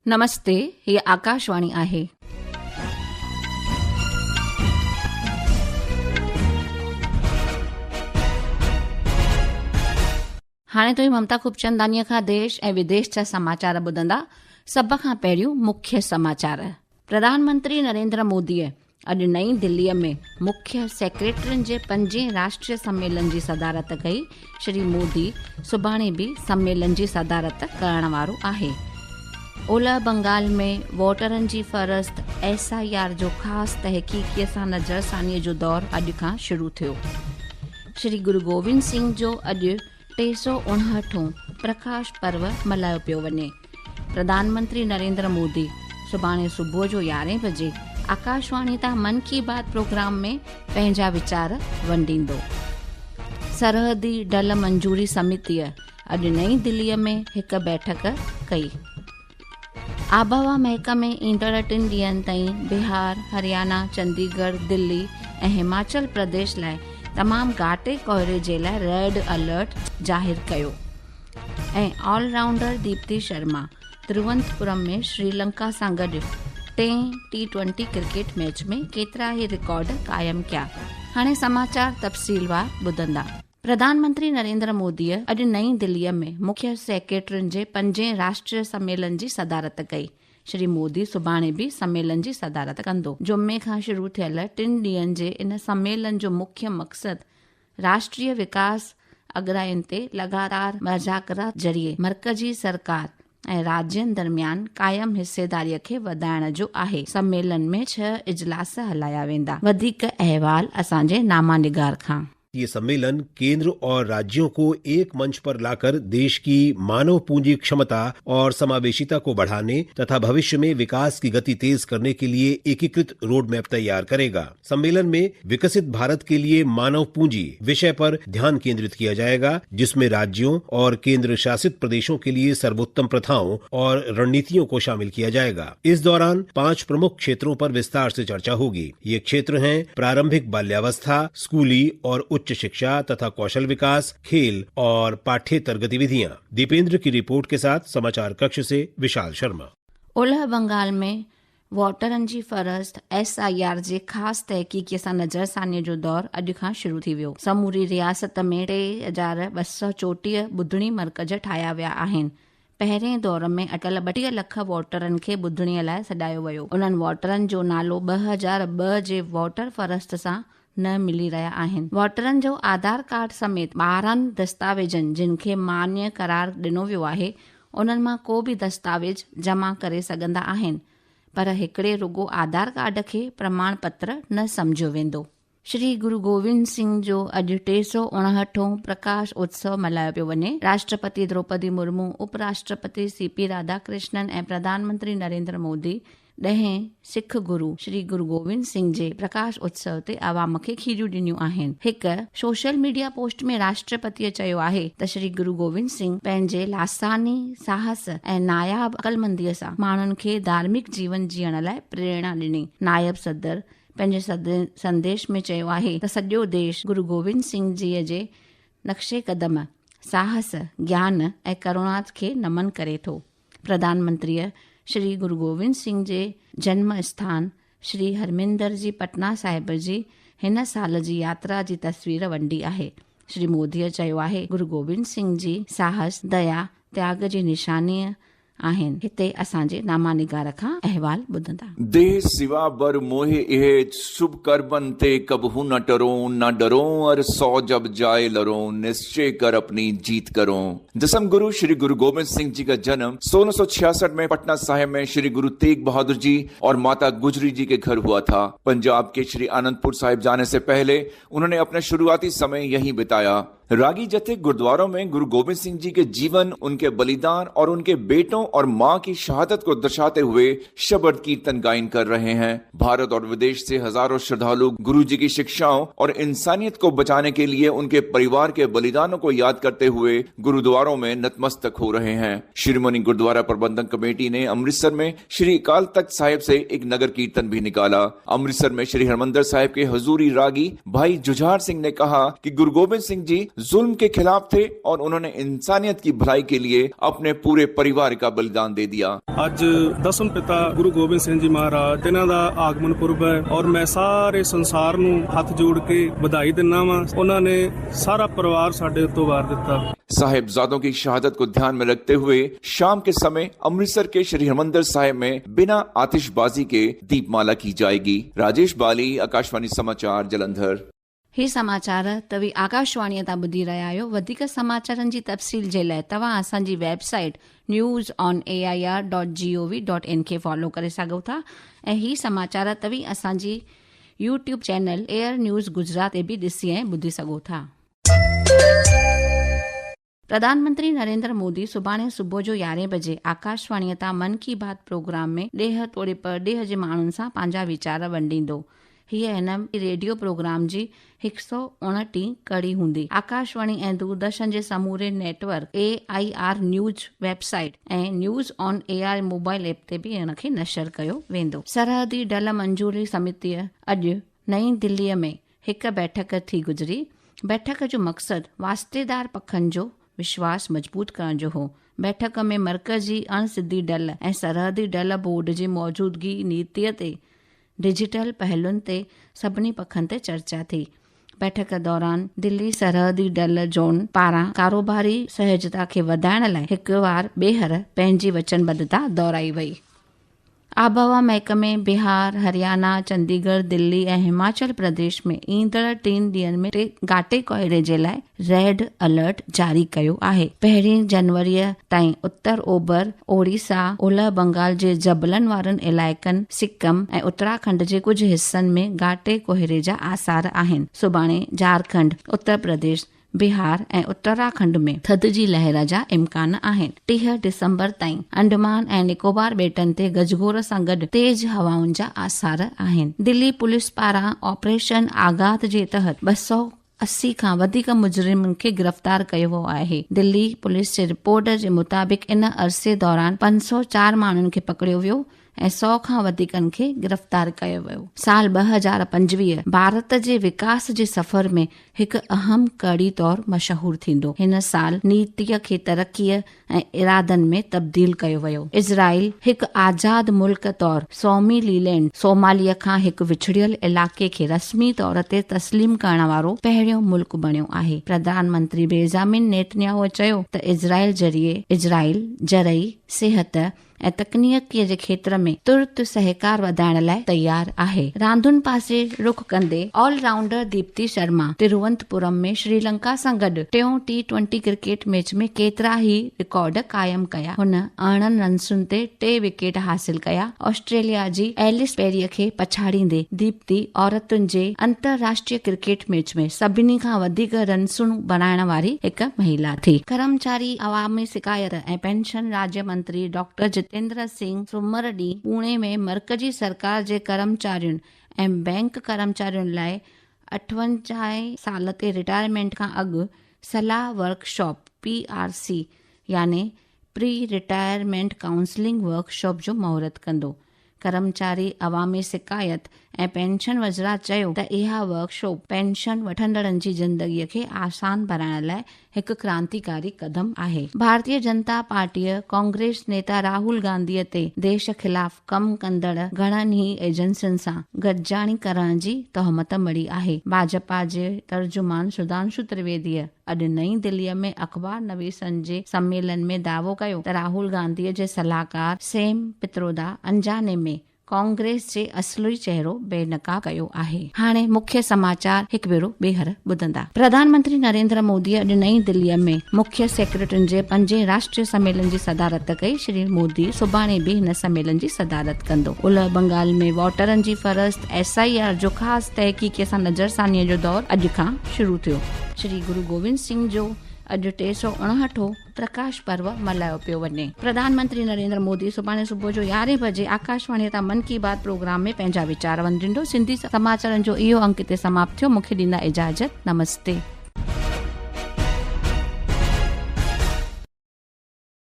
नमस्ते, हीअ आकाशवाणी आहे। हाणे तो ममता खूबचंदानीअ खां देश ऐं विदेश जा समाचार ॿुधंदा। सभ खां पहिरियों मुख्य समाचार। प्रधानमंत्री नरेंद्र मोदीअ अॼु नईं दिल्लीअ में मुख्य सेक्रेटरियुनि जे 5 राष्ट्रीय सम्मेलन जी सदारत कई। श्री मोदी सुभाणे बि सम्मेलन जी सदारत करण वारो आहे। ओलह बंगाल में वोटरनि जी फ़हरिस्त SIR जो ख़ासि तहक़ीक़ीअ सां नज़रसानीअ जो दौरु अॼु खां शुरू थियो। श्री गुरु गोविंद सिंह जो अॼु 359 प्रकाश पर्व मल्हायो पियो वञे। प्रधानमंत्री नरेंद्र मोदी सुभाणे सुबुह जो 11 बजे आकाशवाणी तां मन की बात प्रोग्राम में पंहिंजा वीचार वंडींदो। सरहदी ढल मंजूरी समितीअ अॼु नईं दिल्लीअ में हिकु बैठक कई। आबहवा महकमे ईंदड़ 3 ॾींहनि ताईं बिहार, हरियाणा, चंडीगढ़, दिल्ली ऐं हिमाचल प्रदेश लाइ तमामु घाटे कोहरे जे लाइ रेड अलर्ट ज़ाहिर कयो। ऐं ऑलराउंडर दीप्ति शर्मा तिरुवनंतपुरम में श्रीलंका सां गॾु 10 T20 क्रिकेट मैच में केतिरा ई रिकॉर्ड क़ाइमु कया। हाणे समाचार तफ़सीलवार ॿुधंदा। प्रधानमंत्री नरेंद्र मोदीअ अॼु नईं दिल्लीअ में मुख्य सेक्रेटरियुनि जे 5 राष्ट्रीय सम्मेलन जी सदारत कई। श्री मोदी सुभाणे बि सम्मेलन जी सदारत कंदो। जुमे खां शुरू थियल 3 ॾींहनि जे इन सम्मेलन जो मुख्य मक़सदु राष्ट्रीय विकास अग्राहिनि ते लगातार मुज़ाकरात ज़रिए मर्कज़ी सरकार ऐं राज्यनि दरमियान कायम हिस्सेदारीअ खे वधाइण जो आहे। सम्मेलन में 6 इजलास हलाया वेंदा। वधीक अहवाल असांजे नामानिगार खां। ये सम्मेलन केंद्र और राज्यों को एक मंच पर लाकर देश की मानव पूंजी क्षमता और समावेशिता को बढ़ाने तथा भविष्य में विकास की गति तेज करने के लिए एकीकृत रोड मैप तैयार करेगा। सम्मेलन में विकसित भारत के लिए मानव पूंजी विषय पर ध्यान केंद्रित किया जाएगा, जिसमें राज्यों और केंद्र शासित प्रदेशों के लिए सर्वोत्तम प्रथाओं और रणनीतियों को शामिल किया जाएगा। इस दौरान 5 प्रमुख क्षेत्रों पर विस्तार से चर्चा होगी। ये क्षेत्र हैं प्रारंभिक बाल्यावस्था, स्कूली और उच्च शिक्षा तथा कौशल विकास, खेल और पाठ्येतर गतिविधियां। दीपेंद्र की रिपोर्ट के साथ समाचार कक्ष से विशाल शर्मा। ओलह बंगाल में वोटरनि जी फ़हरिस्त SIR जे ख़ासि तहक़ीक़ीअ सां नज़रसानीअ जो दौरु अॼु खां शुरू थी वियो। समूरी रियासत में 3234 ॿुधणी मर्कज़ ठाहिया विया आहिनि। पहिरें दौर में अटल 32 लख वोटरनि खे ॿुधणीअ लाइ सॾायो वियो। उन्हनि वोटरनि जो नालो 2002 जे वोटर फ़हरिस्त सां न मिली रहिया आहिनि। वोटरनि जो आधार कार्ड समेत 12 दस्तावेजनि जिन खे मान्य करार ॾिनो वियो आहे, उन्हनि मां को बि दस्तावेज जमा करे सघंदा आहिनि, पर हिकिड़े रुगो आधार कार्ड खे प्रमाण पत्र न सम्झियो वेंदो। श्री गुरु गोविंद सिंह जो अॼु 359 प्रकाश उत्सव मल्हायो पियो वञे। राष्ट्रपति द्रौपदी मुर्मू, उपराष्ट्रपति CP राधाकृष्णन ऐं प्रधानमंत्री नरेंद्र मोदी 10 सिख गुरु श्री गुरु गोविंद सिंह जे प्रकाश उत्सव ते आवाम खे खीरियूं ॾिनियूं आहिनि। हिकु सोशल मीडिया पोस्ट में राष्ट्रपतिअ चयो आहे त श्री गुरु गोविंद सिंह पंहिंजे लासानी साहस ऐं नायाब अक़लमंदीअ सां माण्हुनि खे धार्मिक जीवन जीअण लाइ प्रेरणा ॾिनी। नायब सदर पंहिंजे संदेश में चयो आहे त सॼो देश गुरु गोविंद सिंह जीअ जे नक्शे कदम, साहस, ज्ञान ऐं करुणा खे नमन करे थो। प्रधानमंत्रीअ श्री गुरु गोविंद सिंह जे जन्म स्थान श्री हरमिंदर जी पटना साहिब जी हिन साल जी यात्रा जी तस्वीर वंडी आहे। श्री मोदीअ चयो आहे गुरु गोविंद सिंह जी साहस, दया, त्याग जी निशानी आहिनि। हिते असांजे नामानिगार खां अहवाल ॿुधंदा। देह सिवा बर मोहे इहे शुभ कर्मन ते कबहू न डरो और 100 जब जाए लरो, निश्चय कर अपनी जीत करो। दसम गुरु श्री गुरु गोविंद सिंह जी का जन्म 1666 में पटना साहिब में श्री गुरु तेग बहादुर जी और माता गुजरी जी के घर हुआ था। पंजाब के श्री आनंदपुर साहिब जाने से पहले उन्होंने अपना शुरुआती समय यहीं बिताया। रागी जत्थे गुरुद्वारों में गुरु गोविंद सिंह जी के जीवन, उनके बलिदान और उनके बेटों और मां की शहादत को दर्शाते हुए शबद कीर्तन गायन कर रहे हैं। भारत और विदेश से हजारों श्रद्धालु गुरु जी की शिक्षाओं और इंसानियत को बचाने के लिए उनके परिवार के बलिदानों को याद करते हुए गुरुद्वारों में नतमस्तक हो रहे हैं। शिरोमणि गुरुद्वारा प्रबंधक कमेटी ने अमृतसर में श्री अकाल तख्त साहिब से एक नगर कीर्तन भी निकाला। अमृतसर में श्री हरमंदिर साहिब के हजूरी रागी भाई जुझार सिंह ने कहा कि गुरु गोविंद सिंह जी जुल्म के खिलाफ थे और उन्होंने इंसानियत की भलाई के लिए अपने पूरे परिवार का बलिदान दे दिया। ਅੱਜ ਦਸਮ ਪਿਤਾ ਗੁਰੂ ਗੋਬਿੰਦ ਸਿੰਘ ਜੀ ਮਹਾਰਾਜ ਇਹਨਾਂ ਦਾ ਆਗਮਨ ਪੁਰਬ ਹੈ ਔਰ ਮੈਂ ਸਾਰੇ ਸੰਸਾਰ ਨੂੰ ਹੱਥ ਜੋੜ ਕੇ ਵਧਾਈ ਦਿੰਦਾ ਵਾਂ। ਉਹਨਾਂ ਨੇ ਸਾਰਾ ਪਰਿਵਾਰ ਸਾਡੇ ਉੱਤੋਂ ਵਾਰ ਦਿੱਤਾ। साहिबजादों की शहादत को ध्यान में रखते हुए शाम के समय अमृतसर के श्री हरमंदिर साहिब में बिना आतिशबाजी के दीपमाला की जाएगी। राजेश बाली, आकाशवाणी समाचार, जलंधर। ही समाचार तव्हां आकाशवाणी तां ॿुधी रहिया आहियो। वधीक समाचारनि जी तफ़सील जे लाइ तव्हां असांजी वेबसाइट news.on.air.gov.in खे फॉलो करे सघो था ऐं ही समाचार तव्हां असांजी YouTube channel air news Gujarat ते बि ॾिसी ऐं ॿुधी सघो था। प्रधानमंत्री नरेंद्र मोदी सुभाणे सुबुह जो 11 बजे आकाशवाणीअ तां मन की बात प्रोग्राम में ॾेह तोड़े परॾेह जे माण्हुनि सां पंहिंजा वीचार वंडींदो। हीअ हिन रेडियो प्रोग्राम जी 129 कड़ी हूंदी। आकाशवाणी ऐं दूरदर्शन जे समूरे नेटवर्क AIR न्यूज़ वेबसाइट ऐं news on AR mobile app ते बि हिन खे नशर कयो वेंदो। सरहदी डल मंजूरी समितीअ अॼु नई दिल्लीअ में हिकु बैठक थी गुज़री। बैठक जो मक़सदु वास्तेदार पखनि जो विश्वास मजबूत करण जो हो। बैठक में मरकज़ी अणसिधी डल ऐं सरहदी डल बोर्ड जी मौजूदगी, नीतीअ ते डिजिटल पहलुनि ते सभिनी पखनि ते चर्चा थी। बैठक दौरान दिल्ली सरहदी डल जोन पारां कारोबारी सहजता खे वधाइण लाइ हिकु बार ॿीहर पंहिंजी वचनबद्धता दोहराई वई। आबहवा महकमे बिहार, हरियाणा, चंडीगढ़, दिल्ली ऐं हिमाचल प्रदेश में ईंदड़ 3 ॾींहनि में घाटे कोहरे जे लाइ रेड अलर्ट जारी कयो आहे। 1 जनवरी ताईं उत्तर ओभर ओडिशा, ओलह बंगाल जे जबलनि वारनि इलाइक़नि, सिक्किम ऐं उत्तराखंड जे कुझु हिस्सनि में घाटे कोहरे जा आसार आहिनि। सुभाणे झारखंड, उत्तर प्रदेश, बिहार ऐं उत्तराखंड में थधि जी लहर जा इम्कान आहिनि। 30 डिसंबर ताईं अंडमान ऐं निकोबार ॿेटनि ते गजगोर सां गॾु तेज हवाउनि जा आसार आहिनि। दिल्ली पुलिस पारां ऑपरेशन आगात जे तहत 280 खां वधीक मुजरिमनि खे गिरफ़्तार कयो वियो आहे। दिल्ली पुलिस जे रिपोर्ट जे मुताबिक़ इन अरसे दौरान 504 माण्हुनि खे पकड़ियो वियो ऐं 100 खां वधीकनि खे गिरफ़्तार कयो वियो। साल 2025 भारत जे विकास जे सफ़र में हिकु अहम कड़ी तौर मशहूर थींदो। हिन साल नीतीअ खे तरक़ीअ ऐं इरादनि में तब्दील कयो वियो। इज़राइल हिकु आज़ाद मुल्क तौर सोमालीलैंड, सोमालिया खां हिकु विछड़ियल इलाइक़े खे रस्मी तौर ते तस्लीम करण वारो पहिरियों मुल्क बणियो आहे। प्रधानमंत्री बेंजामिन नेतन्याहू चयो त इज़राइल जरई, सिहत ऐं तकनीकीअ जे खेत्र में तुर्त सहकार वधाइण लाइ तयार आहे। रांदुनि पासे रुख कंदे ऑलराउंडर दीप्ति शर्मा तिरुवनंतपुरम में श्रीलंका सां गॾु टियों T20 क्रिकेट मैच में केतिरा ई रिकॉर्ड कायम कया। हुन 48 रन्सुनि ते 3 विकेट हासिल कया। ऑस्ट्रेलिया जी एलिस पेरीअ खे पछाड़ींदे दीप्ति औरतुनि जे अंतरराष्ट्रीय क्रिकेट मैच में सभिनी खां वधीक रन्सूं बनाइण वारी हिकु महिला थी। कर्मचारी अवामी शिकायत ऐं पेंशन राज्य मंत्री डॉक्टर जितेंद्र सिंह सूमर ॾींहुं पुणे में मर्कज़ी सरकार जे कर्मचारियुनि ऐं बैंक कर्मचारियुनि लाइ 58 साल ते रिटायरमेंट खां अॻु सलाह वर्कशॉप PRC यानी प्री रिटायरमेंट काउंसलिंग वर्कशॉप जो महूरत कंदो। कर्मचारी अवामी शिकायत ऐं पेंशन वज़रा चयो त इहा वर्कशॉप पेंशन वठंदड़नि जी ज़िंदगीअ खे आसान बनाइण लाइ हिकु क्रांतिकारी कदम आहे। भारतीय जनता पार्टीअ कांग्रेस नेता राहुल गांधीअ ते देश ख़िलाफ़ कम कंदड़ घणनि ई एजेंसियुनि सां गॾजाणी करण जी तहमत मड़ी आहे। भाजपा जे तर्जुमान सुधांशु त्रिवेदीअ अॼु नई दिल्लीअ में अख़बार नवीसनि जे सम्मेलन में दावो कयो त राहुल गांधीअ जे सलाहकार सैम पित्रोदा अंजाने में कांग्रेस जे असली चेहरो बेनकाब कयो आहे। हाणे मुख्य समाचार हिकु भेरो ॿीहर ॿुधंदा। प्रधानमंत्री नरेंद्र मोदी अॼु नई दिल्लीअ में मुख्य सेक्रेटरियुनि जे 5 राष्ट्रीय सम्मेलन जी सदारत कई। श्री मोदी सुभाणे बि हिन सम्मेलन जी सदारत कंदो। ओलह बंगाल में वोटरनि जी फ़हरिस्त SIR जो ख़ासि तहक़ीक़ सां नज़रसानीअ जो दौर अॼु खां शुरू थियो। श्री गुरु गोविंद सिंह जो अॼु 359 प्रकाश पर्व मल्हायो पियो वञे। प्रधानमंत्री नरेंद्र मोदी सुभाणे सुबुह जो 11 बजे आकाशवाणी तां मन की बात प्रोग्राम में पंहिंजा वीचार वंडींदो। सिंधी समाचारनि जो इहो अंक ते समाप्त थियो। मूंखे ॾींदा इजाज़त। नमस्ते।